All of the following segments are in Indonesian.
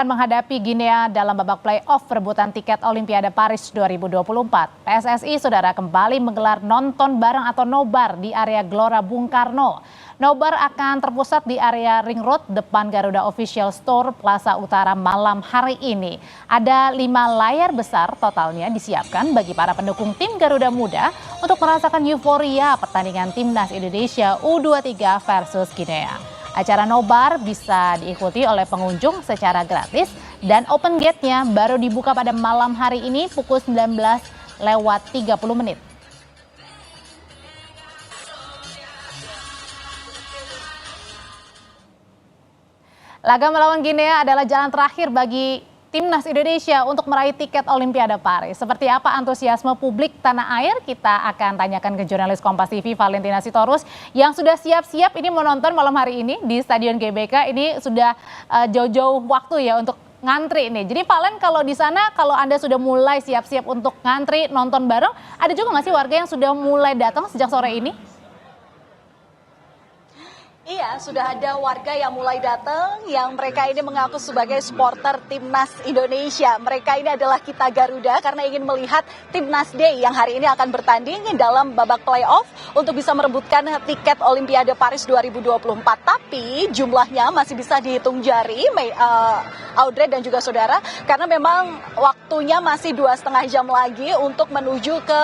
Menghadapi Guinea dalam babak play-off perebutan tiket Olimpiade Paris 2024. PSSI saudara kembali menggelar nonton bareng atau nobar di area Gelora Bung Karno. Nobar akan terpusat di area Ring Road depan Garuda Official Store Plaza Utara malam hari ini. Ada 5 layar besar totalnya disiapkan bagi para pendukung tim Garuda Muda untuk merasakan euforia pertandingan Timnas Indonesia U23 versus Guinea. Acara nobar bisa diikuti oleh pengunjung secara gratis dan open gate-nya baru dibuka pada malam hari ini pukul 19:30. Laga melawan Guinea adalah jalan terakhir bagi Timnas Indonesia untuk meraih tiket Olimpiade Paris. Seperti apa antusiasme publik tanah air? Kita akan tanyakan ke jurnalis Kompas TV Valentina Sitorus yang sudah siap-siap ini menonton malam hari ini di Stadion GBK. Ini sudah jauh-jauh waktu ya untuk ngantri nih. Jadi Valen, kalau di sana kalau Anda sudah mulai siap-siap untuk ngantri nonton bareng, ada juga nggak sih warga yang sudah mulai datang sejak sore ini? Iya, sudah ada warga yang mulai datang yang mereka ini mengaku sebagai supporter Timnas Indonesia. Mereka ini adalah Kita Garuda karena ingin melihat Timnas Day yang hari ini akan bertanding dalam babak playoff untuk bisa merebutkan tiket Olimpiade Paris 2024. Tapi jumlahnya masih bisa dihitung jari, Audrey dan juga saudara, karena memang waktunya masih 2,5 jam lagi untuk menuju ke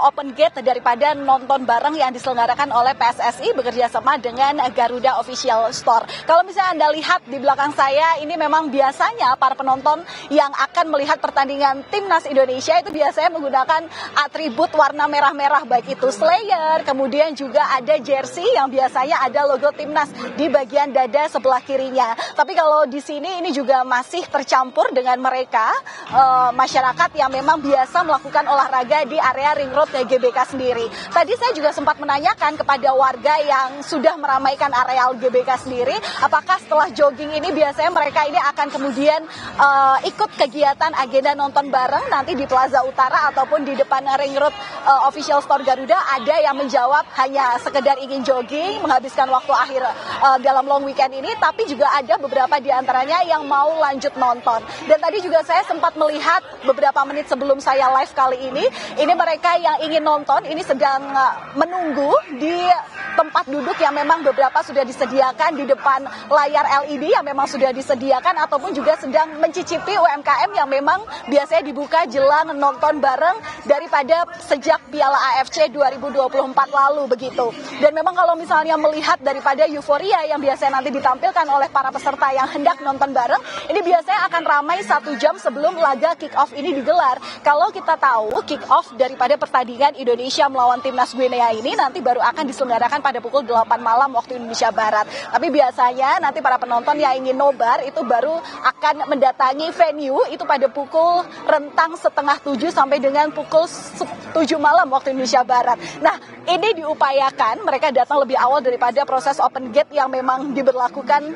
open gate daripada nonton bareng yang diselenggarakan oleh PSSI bekerjasama dengan Garuda Official Store. Kalau misalnya Anda lihat di belakang saya, ini memang biasanya para penonton yang akan melihat pertandingan Timnas Indonesia itu biasanya menggunakan atribut warna merah-merah, baik itu slayer, kemudian juga ada jersey yang biasanya ada logo Timnas di bagian dada sebelah kirinya. Tapi kalau di sini ini juga masih tercampur dengan mereka, masyarakat yang memang biasa melakukan olahraga di area Ring Road GBK sendiri. Tadi saya juga sempat menanyakan kepada warga yang sudah meramaikan areal GBK sendiri, apakah setelah jogging ini biasanya mereka ini akan kemudian ikut kegiatan agenda nonton bareng nanti di Plaza Utara ataupun di depan Ring Road Official Store Garuda. Ada yang menjawab hanya sekedar ingin jogging, menghabiskan waktu akhir dalam long weekend ini, tapi juga ada beberapa di antaranya yang mau lanjut nonton. Dan tadi juga saya sempat melihat beberapa menit sebelum saya live kali ini mereka yang ingin nonton ini sedang menunggu di tempat duduk yang memang beberapa sudah disediakan di depan layar LED yang memang sudah disediakan, ataupun juga sedang mencicipi UMKM yang memang biasanya dibuka jelang nonton bareng daripada sejak Piala AFC 2024 lalu begitu. Dan memang kalau misalnya melihat daripada euforia yang biasanya nanti ditampilkan oleh para peserta yang hendak nonton bareng, ini biasanya akan ramai 1 jam sebelum laga kick off ini digelar. Kalau kita tahu kick off daripada pertandingan Indonesia melawan Timnas Guinea ini nanti baru akan diselenggarakan pada pukul 8 malam waktu Indonesia Barat. Tapi biasanya nanti para penonton yang ingin nobar itu baru akan mendatangi venue itu pada pukul rentang 6:30 sampai dengan pukul 7 malam waktu Indonesia Barat. Nah, ini diupayakan mereka datang lebih awal daripada proses open gate yang memang diberlakukan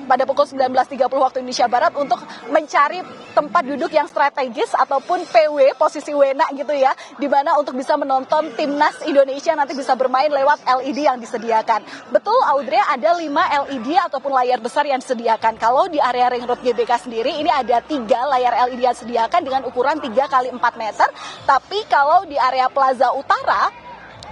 pada pukul 19:30 waktu Indonesia Barat untuk mencari tempat duduk yang strategis ataupun PW, posisi wena gitu ya, di mana untuk bisa menonton Timnas Indonesia nanti bisa bermain lewat LED yang disediakan. Betul Audrey, ada 5 LED ataupun layar besar yang disediakan. Kalau di area Ring Road GBK sendiri ini ada 3 layar LED yang disediakan dengan ukuran 3 x 4 meter. Tapi kalau di area Plaza Utara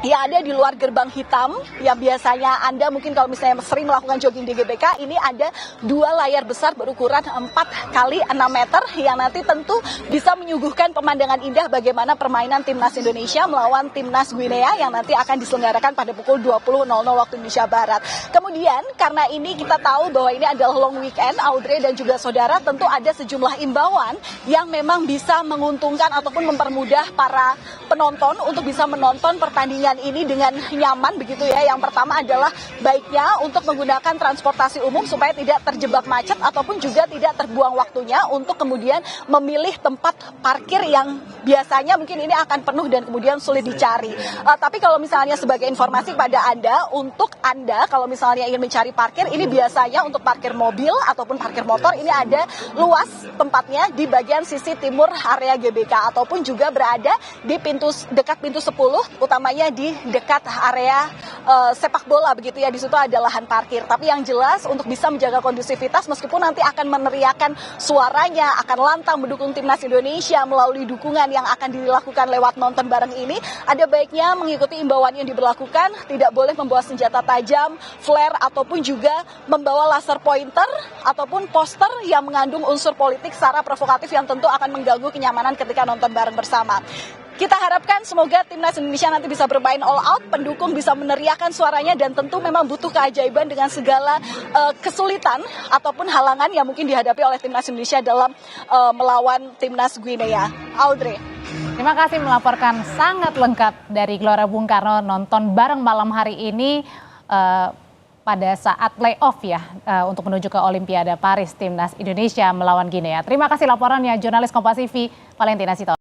yang ada di luar gerbang hitam yang biasanya Anda mungkin kalau misalnya sering melakukan jogging di GBK, ini ada 2 layar besar berukuran 4 x 6 meter yang nanti tentu bisa menyuguhkan pemandangan indah bagaimana permainan Timnas Indonesia melawan Timnas Guinea yang nanti akan diselenggarakan pada pukul 20.00 waktu Indonesia Barat. Kemudian karena ini kita tahu bahwa ini adalah long weekend, Audrey dan juga saudara, tentu ada sejumlah imbauan yang memang bisa menguntungkan ataupun mempermudah para penonton untuk bisa menonton pertandingan ini dengan nyaman begitu ya. Yang pertama adalah baiknya untuk menggunakan transportasi umum supaya tidak terjebak macet ataupun juga tidak terbuang waktunya untuk kemudian memilih tempat parkir yang biasanya mungkin ini akan penuh dan kemudian sulit dicari. Tapi kalau misalnya sebagai informasi pada Anda, untuk Anda kalau misalnya ingin mencari parkir, ini biasanya untuk parkir mobil ataupun parkir motor ini ada luas tempatnya di bagian sisi timur area GBK ataupun juga berada di dekat pintu 10 utamanya di dekat area sepak bola begitu ya. Di situ ada lahan parkir. Tapi yang jelas untuk bisa menjaga kondusivitas meskipun nanti akan meneriakan suaranya, akan lantang mendukung timnas Indonesia melalui dukungan yang akan dilakukan lewat nonton bareng ini, ada baiknya mengikuti imbauan yang diberlakukan, tidak boleh membawa senjata tajam, flare ataupun juga membawa laser pointer ataupun poster yang mengandung unsur politik secara provokatif yang tentu akan mengganggu kenyamanan ketika nonton bareng bersama. Kita harapkan semoga timnas Indonesia nanti bisa bermain all out, pendukung bisa meneriakan suaranya dan tentu memang butuh keajaiban dengan segala kesulitan ataupun halangan yang mungkin dihadapi oleh timnas Indonesia dalam melawan timnas Guinea. Audrey. Terima kasih melaporkan sangat lengkap dari Gelora Bung Karno nonton bareng malam hari ini pada saat playoff ya untuk menuju ke Olimpiade Paris timnas Indonesia melawan Guinea. Terima kasih laporannya jurnalis Kompas TV Valentina Sito.